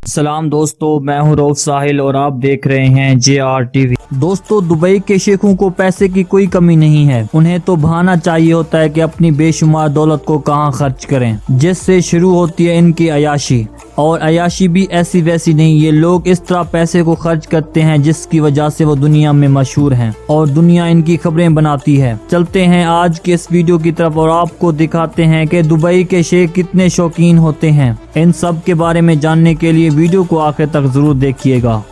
सलाम दोस्तों, मैं हूं रऊफ साहिल और आप देख रहे हैं JR TV। दोस्तों, दुबई के शेखों को पैसे की कोई कमी नहीं है। उन्हें तो बहाना चाहिए होता है कि अपनी बेशुमार दौलत को कहां खर्च करें, जिससे शुरू होती है इनकी अयाशी। और अयाशी भी ऐसी वैसी नहीं, ये लोग इस तरह पैसे को खर्च करते हैं जिसकी वजह से वो दुनिया में मशहूर हैं और दुनिया इनकी खबरें बनाती है। चलते हैं आज के इस वीडियो की तरफ और आपको दिखाते हैं कि दुबई के शेख कितने शौकीन होते हैं। इन सब के बारे में जानने के लिए वीडियो को आखिर तक जरूर देखिएगा।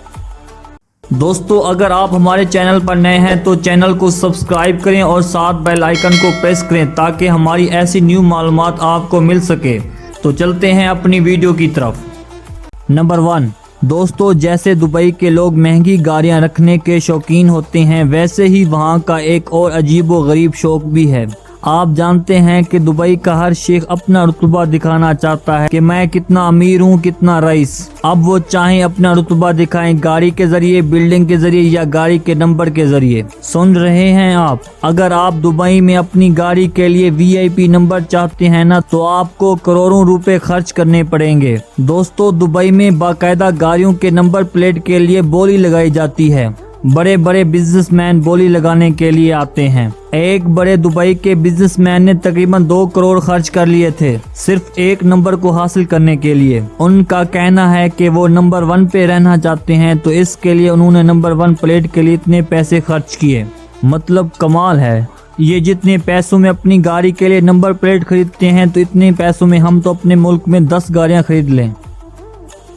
दोस्तों, अगर आप हमारे चैनल पर नए हैं तो चैनल को सब्सक्राइब करें और साथ बेल आइकन को प्रेस करें ताकि हमारी ऐसी न्यू मालूमात आपको मिल सके। तो चलते हैं अपनी वीडियो की तरफ। नंबर 1, दोस्तों, जैसे दुबई के लोग महंगी गाड़ियां रखने के शौकीन होते हैं, वैसे ही वहां का एक और अजीबो गरीब शौक भी है। आप जानते हैं कि दुबई का हर शेख अपना रुतबा दिखाना चाहता है कि मैं कितना अमीर हूँ, कितना रईस। अब वो चाहे अपना रुतबा दिखाएं गाड़ी के जरिए, बिल्डिंग के जरिए या गाड़ी के नंबर के जरिए। सुन रहे हैं आप? अगर आप दुबई में अपनी गाड़ी के लिए VIP नंबर चाहते हैं ना, तो आपको करोड़ों रुपए खर्च करने पड़ेंगे। दोस्तों, दुबई में बाकायदा गाड़ियों के नंबर प्लेट के लिए बोली लगाई जाती है। बड़े बड़े बिजनेसमैन बोली लगाने के लिए आते हैं। एक बड़े दुबई के बिजनेसमैन ने तकरीबन 2 करोड़ खर्च कर लिए थे सिर्फ एक नंबर को हासिल करने के लिए। उनका कहना है कि वो नंबर 1 पे रहना चाहते हैं, तो इसके लिए उन्होंने नंबर 1 प्लेट के लिए इतने पैसे खर्च किए। मतलब कमाल है। ये जितने पैसों में अपनी गाड़ी के लिए नंबर प्लेट खरीदते हैं, तो इतने पैसों में हम तो अपने मुल्क में 10 गाड़ियां खरीद लें।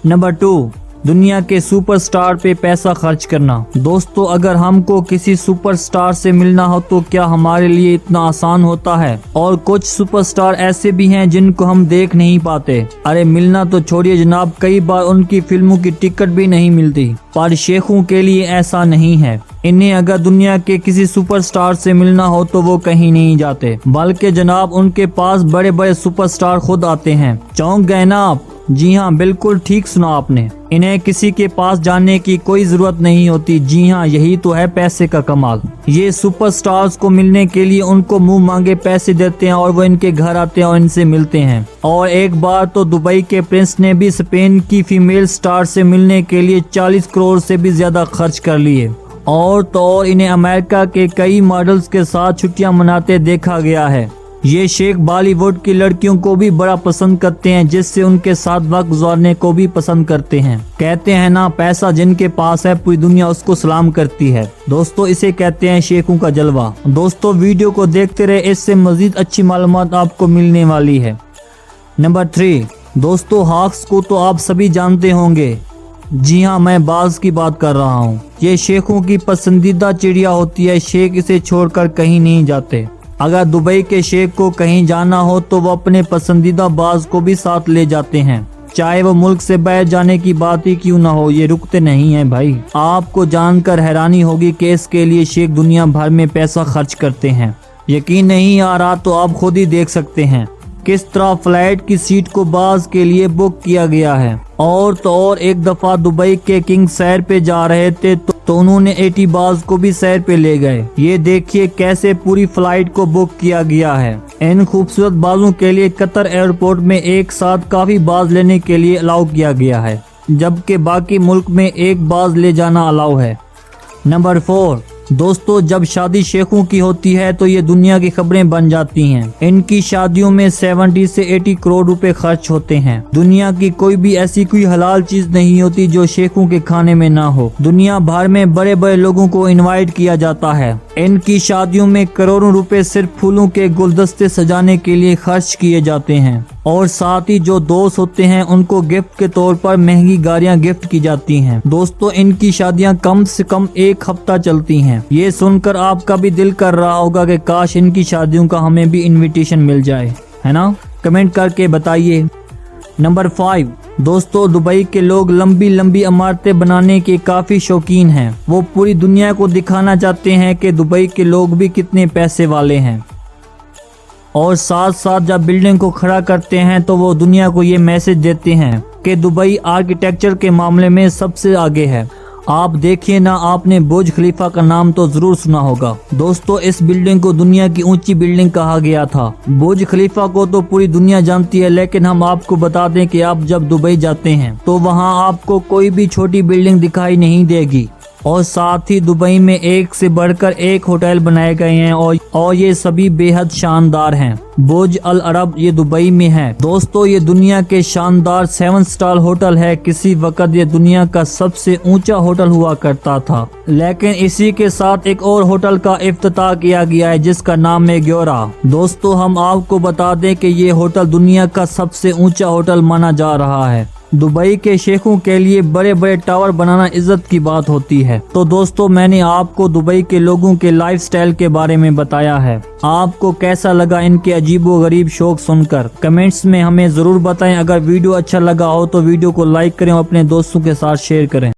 नंबर 2, दुनिया के सुपरस्टार पे पैसा खर्च करना। दोस्तों, अगर हमको किसी सुपरस्टार से मिलना हो तो क्या हमारे लिए इतना आसान होता है? और कुछ सुपरस्टार ऐसे भी हैं जिनको हम देख नहीं पाते। अरे मिलना तो छोड़िए जनाब, कई बार उनकी फिल्मों की टिकट भी नहीं मिलती। पर शेखों के लिए ऐसा नहीं है। इन्हें अगर दुनिया के किसी सुपरस्टार से मिलना हो तो वो कहीं नहीं जाते, बल्कि जनाब उनके पास बड़े बड़े सुपरस्टार खुद आते हैं। चौंक गए ना आप? जी हाँ, बिल्कुल ठीक सुना आपने। इन्हें किसी के पास जाने की कोई जरूरत नहीं होती। जी हाँ, यही तो है पैसे का कमाल। ये सुपरस्टार्स को मिलने के लिए उनको मुंह मांगे पैसे देते हैं और वो इनके घर आते हैं और इनसे मिलते हैं। और एक बार तो दुबई के प्रिंस ने भी स्पेन की फीमेल स्टार से मिलने के लिए 40 करोड़ से भी ज्यादा खर्च कर लिए। और तो और इन्हें अमेरिका के कई मॉडल्स के साथ छुट्टियां मनाते देखा गया है। ये शेख बॉलीवुड की लड़कियों को भी बड़ा पसंद करते हैं, जिससे उनके साथ वक्त गुजारने को भी पसंद करते हैं। कहते हैं ना, पैसा जिनके पास है पूरी दुनिया उसको सलाम करती है। दोस्तों, इसे कहते हैं शेखों का जलवा। दोस्तों, वीडियो को देखते रहे, इससे मजीद अच्छी मालूमात आपको मिलने वाली है। नंबर 3, दोस्तों, हॉक्स को तो आप सभी जानते होंगे। जी हाँ, मैं बाज की बात कर रहा हूँ। ये शेखों की पसंदीदा चिड़िया होती है। शेख इसे छोड़कर कहीं नहीं जाते। अगर दुबई के शेख को कहीं जाना हो तो वो अपने पसंदीदा बाज को भी साथ ले जाते हैं, चाहे वो मुल्क से बाहर जाने की बात ही क्यों ना हो। ये रुकते नहीं हैं भाई। आपको जानकर हैरानी होगी कि इसके लिए शेख दुनिया भर में पैसा खर्च करते हैं। यकीन नहीं आ रहा तो आप खुद ही देख सकते हैं किस तरह फ्लाइट की सीट को बाज के लिए बुक किया गया है। और तो और एक दफा दुबई के किंग सैर पे जा रहे थे तो उन्होंने 80 बाज को भी सैर पे ले गए। ये देखिए कैसे पूरी फ्लाइट को बुक किया गया है। इन खूबसूरत बाजों के लिए कतर एयरपोर्ट में एक साथ काफी बाज लेने के लिए अलाउ किया गया है, जबकि बाकी मुल्क में एक बाज ले जाना अलाउ है। नंबर 4, दोस्तों, जब शादी शेखों की होती है तो ये दुनिया की खबरें बन जाती हैं। इनकी शादियों में 70 से 80 करोड़ रुपए खर्च होते हैं। दुनिया की कोई भी ऐसी कोई हलाल चीज नहीं होती जो शेखों के खाने में ना हो। दुनिया भर में बड़े बड़े लोगों को इनवाइट किया जाता है। इनकी शादियों में करोड़ों रुपए सिर्फ फूलों के गुलदस्ते सजाने के लिए खर्च किए जाते हैं। और साथ ही जो दोस्त होते हैं उनको गिफ्ट के तौर पर महंगी गाड़ियां गिफ्ट की जाती हैं। दोस्तों, इनकी शादियां कम से कम 1 हफ्ता चलती हैं। ये सुनकर आपका भी दिल कर रहा होगा कि काश इनकी शादियों का हमें भी इनविटेशन मिल जाए, है ना? कमेंट करके बताइए। नंबर 5, दोस्तों, दुबई के लोग लंबी लंबी इमारतें बनाने के काफी शौकीन हैं। वो पूरी दुनिया को दिखाना चाहते हैं कि दुबई के लोग भी कितने पैसे वाले हैं। और साथ साथ जब बिल्डिंग को खड़ा करते हैं तो वो दुनिया को ये मैसेज देते हैं कि दुबई आर्किटेक्चर के मामले में सबसे आगे है। آپ دیکھیے نا، آپ نے برج خلیفہ کا نام تو ضرور سنا ہوگا دوستو۔ اس بلڈنگ کو دنیا کی اونچی بلڈنگ کہا گیا تھا۔ برج خلیفہ کو تو پوری دنیا جانتی ہے، لیکن ہم آپ کو بتا دیں کہ آپ جب دبئی جاتے ہیں تو وہاں آپ کو کوئی بھی چھوٹی بلڈنگ دکھائی نہیں دے گی، اور ساتھ ہی دبئی میں ایک سے بڑھ کر ایک ہوٹل بنائے گئے ہیں اور یہ سبھی بے حد شاندار ہیں۔ برج العرب یہ دبئی میں ہے دوستو۔ یہ دنیا کے شاندار 7 سٹار ہوٹل ہے۔ کسی وقت یہ دنیا کا سب سے اونچا ہوٹل ہوا کرتا تھا، لیکن اسی کے ساتھ ایک اور ہوٹل کا افتتاح کیا گیا ہے جس کا نام ہے گیورا۔ دوستو ہم آپ کو بتا دیں کہ یہ ہوٹل دنیا کا سب سے اونچا ہوٹل مانا جا رہا ہے۔ دبئی کے شیخوں کے لیے بڑے بڑے ٹاور بنانا عزت کی بات ہوتی ہے۔ تو دوستو میں نے آپ کو دبئی کے لوگوں کے لائف سٹائل کے بارے میں بتایا ہے۔ آپ کو کیسا لگا ان کے عجیب و غریب شوق سن کر؟ کمنٹس میں ہمیں ضرور بتائیں۔ اگر ویڈیو اچھا لگا ہو تو ویڈیو کو لائک کریں اور اپنے دوستوں کے ساتھ شیئر کریں۔